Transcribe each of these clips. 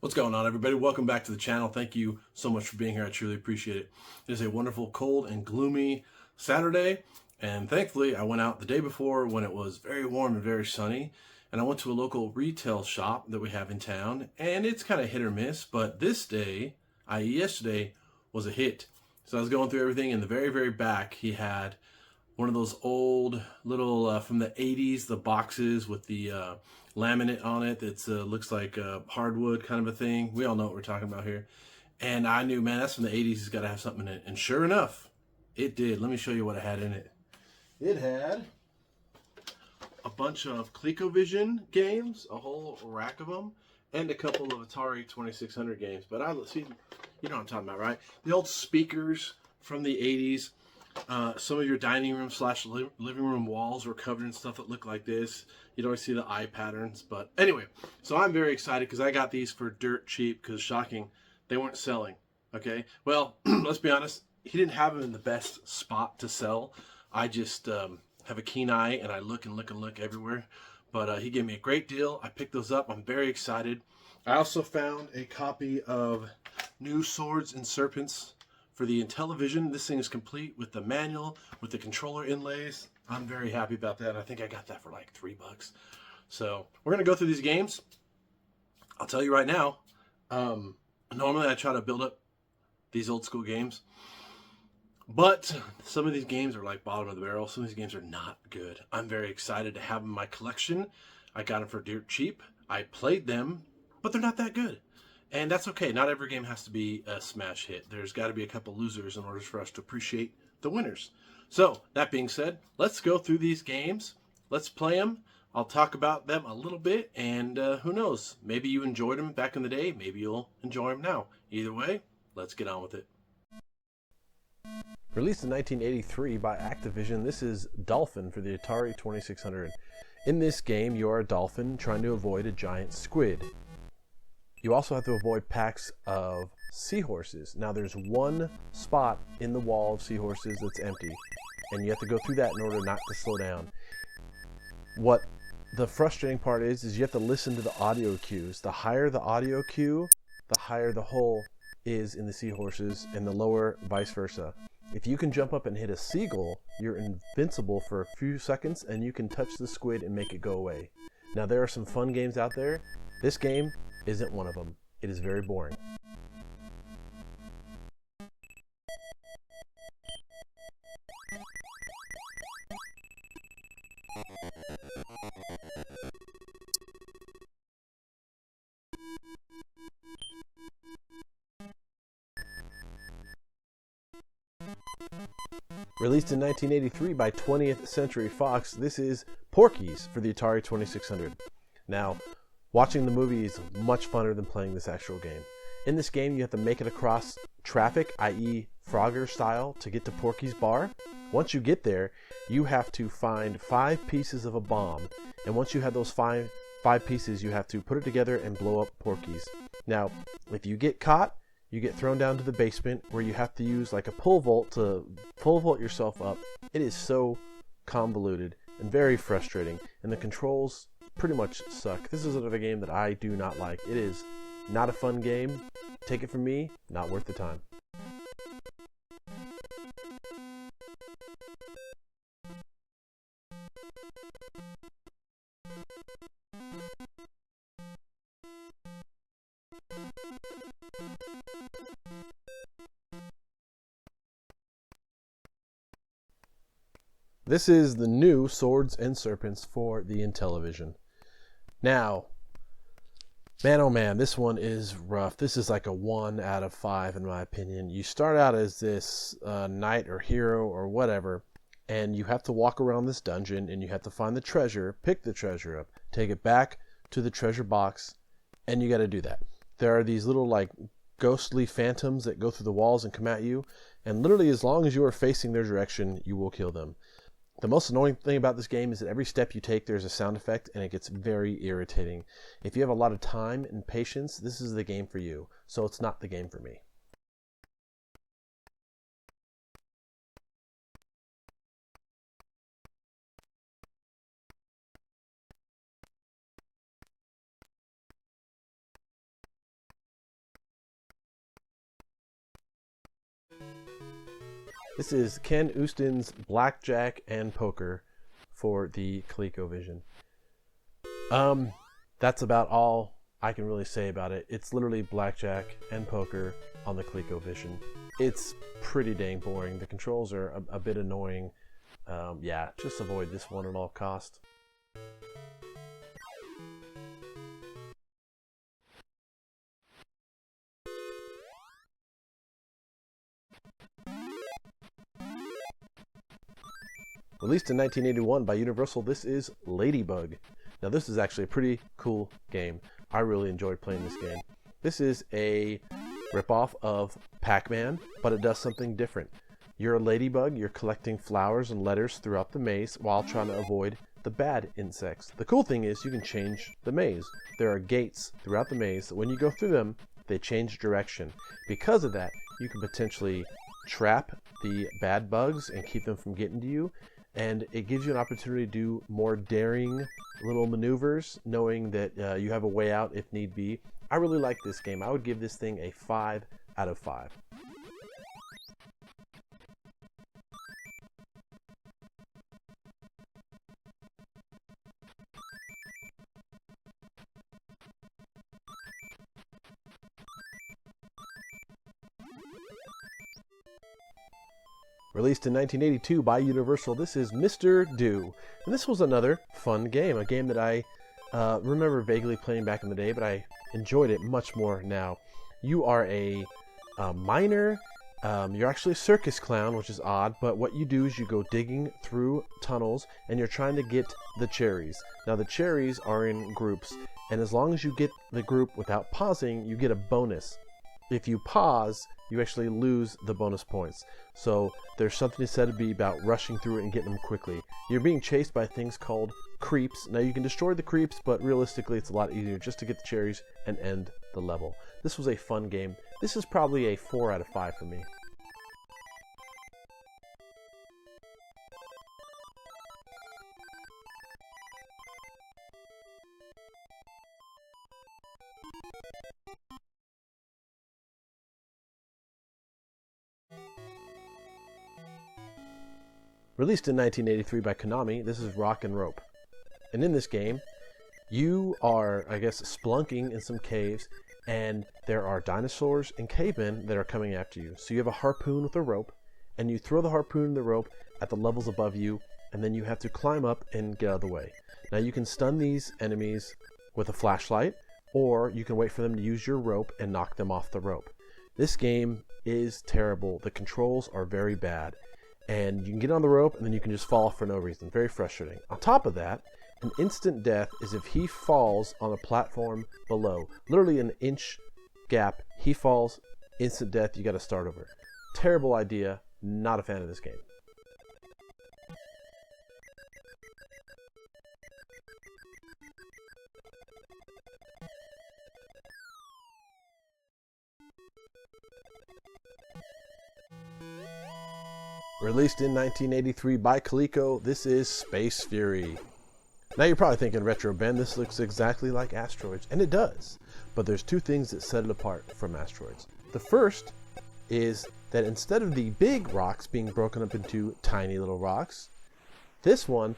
What's going on, everybody? Welcome back to the channel. Thank you so much for being here. I truly appreciate it. It is a wonderful, cold and gloomy Saturday, and thankfully I went out the day before when it was very warm and very sunny, and I went to a local retail shop that we have in town, and it's kind of hit or miss, but this day, i.e. yesterday, was a hit. So I was going through everything. In the very, very back, he had one of those old little from the 80s, the boxes with the laminate on it that looks like hardwood kind of a thing. We all know what we're talking about here. And I knew, man, that's from the 80s. It's got to have something in it. And sure enough, it did. Let me show you what it had in it. It had a bunch of Colecovision games, a whole rack of them, and a couple of Atari 2600 games. But I see, you know what I'm talking about, right? The old speakers from the 80s. Some of your dining room / living room walls were covered in stuff that looked like this. You don't see the eye patterns, but anyway, so I'm very excited because I got these for dirt cheap because, shocking, they weren't selling. Okay, well, let's be honest, he didn't have them in the best spot to sell. I just have a keen eye and I look and look and look everywhere, but he gave me a great deal. I picked those up. I'm very excited. I also found a copy of New Swords and Serpents for the Intellivision. This thing is complete with the manual, with the controller inlays. I'm very happy about that. I think I got that for like $3. So we're going to go through these games. I'll tell you right now, normally I try to build up these old school games, but some of these games are like bottom of the barrel. Some of these games are not good. I'm very excited to have them in my collection. I got them for dirt cheap. I played them, but they're not that good. And that's okay. Not every game has to be a smash hit. There's got to be a couple losers in order for us to appreciate the winners. So, that being said, let's go through these games. Let's play them. I'll talk about them a little bit, and who knows? Maybe you enjoyed them back in the day. Maybe you'll enjoy them now. Either way, let's get on with it. Released in 1983 by Activision, this is Dolphin for the Atari 2600. In this game, you are a dolphin trying to avoid a giant squid. You also have to avoid packs of seahorses. Now there's one spot in the wall of seahorses that's empty, and you have to go through that in order not to slow down. What the frustrating part is you have to listen to the audio cues. The higher the audio cue, the higher the hole is in the seahorses, and the lower vice versa. If you can jump up and hit a seagull, you're invincible for a few seconds, and you can touch the squid and make it go away. Now there are some fun games out there. This game isn't one of them. It is very boring. Released in 1983 by 20th Century Fox, this is Porky's for the Atari 2600. Now, watching the movie is much funner than playing this actual game. In this game, you have to make it across traffic, i.e. Frogger style, to get to Porky's bar. Once you get there, you have to find 5 pieces of a bomb. And once you have those five pieces, you have to put it together and blow up Porky's. Now, if you get caught, you get thrown down to the basement where you have to use like a pole vault to pole vault yourself up. It is so convoluted and very frustrating, and the controls pretty much suck. This is another game that I do not like. It is not a fun game. Take it from me, not worth the time. This is the new Swords and Serpents for the Intellivision. Now, man oh man, this one is rough. This is like a 1 out of 5 in my opinion. You start out as this knight or hero or whatever, and you have to walk around this dungeon and you have to find the treasure, pick the treasure up, take it back to the treasure box, and you got to do that. There are these little like ghostly phantoms that go through the walls and come at you, and literally as long as you are facing their direction, you will kill them. The most annoying thing about this game is that every step you take, there's a sound effect, and it gets very irritating. If you have a lot of time and patience, this is the game for you. So it's not the game for me. This is Ken Ustin's Blackjack and Poker for the Colecovision. That's about all I can really say about it. It's literally blackjack and poker on the Colecovision. It's pretty dang boring. The controls are a bit annoying. Yeah, just avoid this one at all costs. Released in 1981 by Universal, this is Ladybug. Now this is actually a pretty cool game. I really enjoyed playing this game. This is a ripoff of Pac-Man, but it does something different. You're a ladybug, you're collecting flowers and letters throughout the maze while trying to avoid the bad insects. The cool thing is you can change the maze. There are gates throughout the maze that when you go through them, they change direction. Because of that, you can potentially trap the bad bugs and keep them from getting to you. And it gives you an opportunity to do more daring little maneuvers, knowing that you have a way out if need be. I really like this game. I would give this thing a 5 out of 5. Released in 1982 by Universal, this is Mr. Do. And this was another fun game, a game that I remember vaguely playing back in the day, but I enjoyed it much more now. You are a miner. You're actually a circus clown, which is odd, but what you do is you go digging through tunnels and you're trying to get the cherries. Now the cherries are in groups, and as long as you get the group without pausing, you get a bonus. If you pause, you actually lose the bonus points. So there's something said to be about rushing through it and getting them quickly. You're being chased by things called creeps. Now you can destroy the creeps, but realistically it's a lot easier just to get the cherries and end the level. This was a fun game. This is probably a 4 out of 5 for me. Released in 1983 by Konami, this is Rock and Rope. And in this game, you are, I guess, splunking in some caves, and there are dinosaurs and cavemen that are coming after you. So you have a harpoon with a rope, and you throw the harpoon and the rope at the levels above you, and then you have to climb up and get out of the way. Now you can stun these enemies with a flashlight, or you can wait for them to use your rope and knock them off the rope. This game is terrible. The controls are very bad. And you can get on the rope and then you can just fall off for no reason. Very frustrating. On top of that, an instant death is if he falls on a platform below. Literally an inch gap. He falls, instant death, you got to start over. Terrible idea. Not a fan of this game. Released in 1983 by Coleco, this is Space Fury. Now you're probably thinking, Retro Ben, this looks exactly like Asteroids, and it does. But there's two things that set it apart from Asteroids. The first is that instead of the big rocks being broken up into tiny little rocks, this one,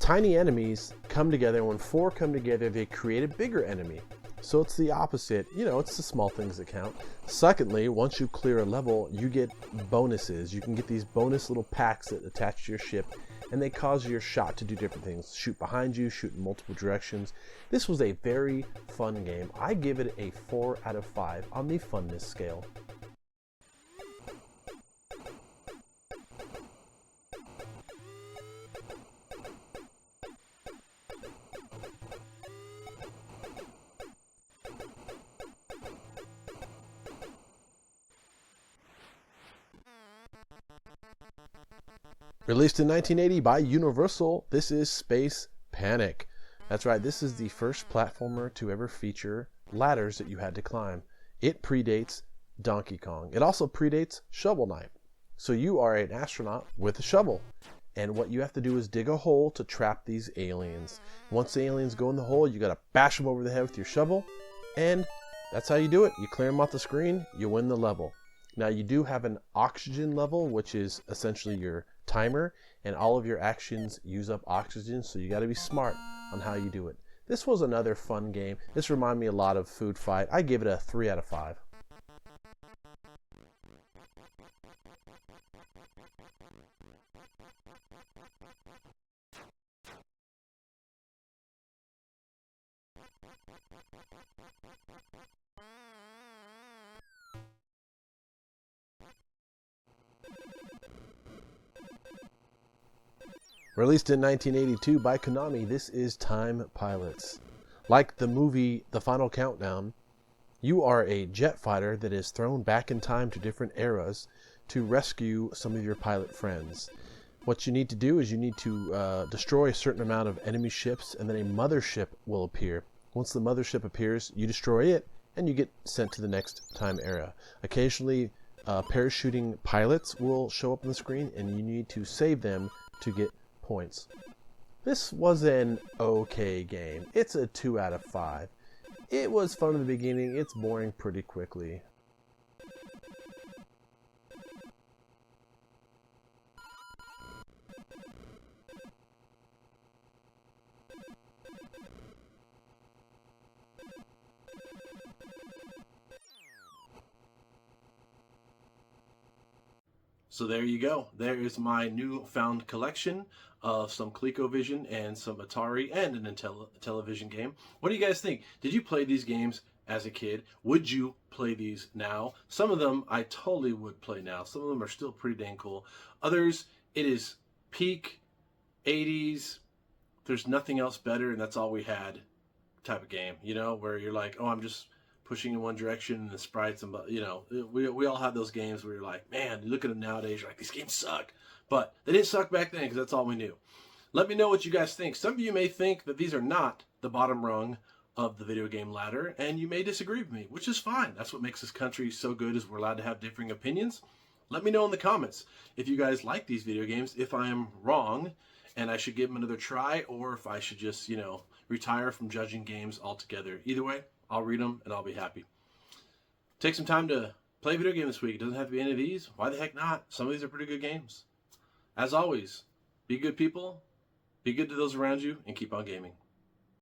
tiny enemies come together, and when 4 come together, they create a bigger enemy. So it's the opposite. You know, it's the small things that count. Secondly, once you clear a level, you get bonuses. You can get these bonus little packs that attach to your ship, and they cause your shot to do different things. Shoot behind you, shoot in multiple directions. This was a very fun game. I give it a 4 out of 5 on the funness scale. Released in 1980 by Universal, this is Space Panic. That's right, this is the first platformer to ever feature ladders that you had to climb. It predates Donkey Kong. It also predates Shovel Knight. So you are an astronaut with a shovel. And what you have to do is dig a hole to trap these aliens. Once the aliens go in the hole, you gotta bash them over the head with your shovel. And that's how you do it. You clear them off the screen, you win the level. Now you do have an oxygen level, which is essentially your timer, and all of your actions use up oxygen, so you gotta be smart on how you do it. This was another fun game. This reminded me a lot of Food Fight. I give it a 3 out of 5. Released in 1982 by Konami, this is Time Pilots. Like the movie The Final Countdown, you are a jet fighter that is thrown back in time to different eras to rescue some of your pilot friends. What you need to do is you need to destroy a certain amount of enemy ships, and then a mothership will appear. Once the mothership appears, you destroy it, and you get sent to the next time era. Occasionally, parachuting pilots will show up on the screen, and you need to save them to get points. This was an okay game. It's a 2 out of 5. It was fun in the beginning. It's boring pretty quickly. So there you go. There is my newfound collection of some Colecovision and some Atari and an Intellivision game. What do you guys think? Did you play these games as a kid? Would you play these now? Some of them I totally would play now. Some of them are still pretty dang cool. Others, it is peak 80s. There's nothing else better, and that's all we had type of game, you know, where you're like, oh, I'm just pushing in one direction and the sprites, and you know, we all have those games where you're like, man, you look at them nowadays, you're like, these games suck. But they didn't suck back then because that's all we knew. Let me know what you guys think. Some of you may think that these are not the bottom rung of the video game ladder, and you may disagree with me, which is fine. That's what makes this country so good, is we're allowed to have differing opinions. Let me know in the comments if you guys like these video games, if I am wrong and I should give them another try, or if I should just, you know, retire from judging games altogether. Either way, I'll read them and I'll be happy. Take some time to play a video game this week. It doesn't have to be any of these. Why the heck not? Some of these are pretty good games. As always, be good people, be good to those around you, and keep on gaming.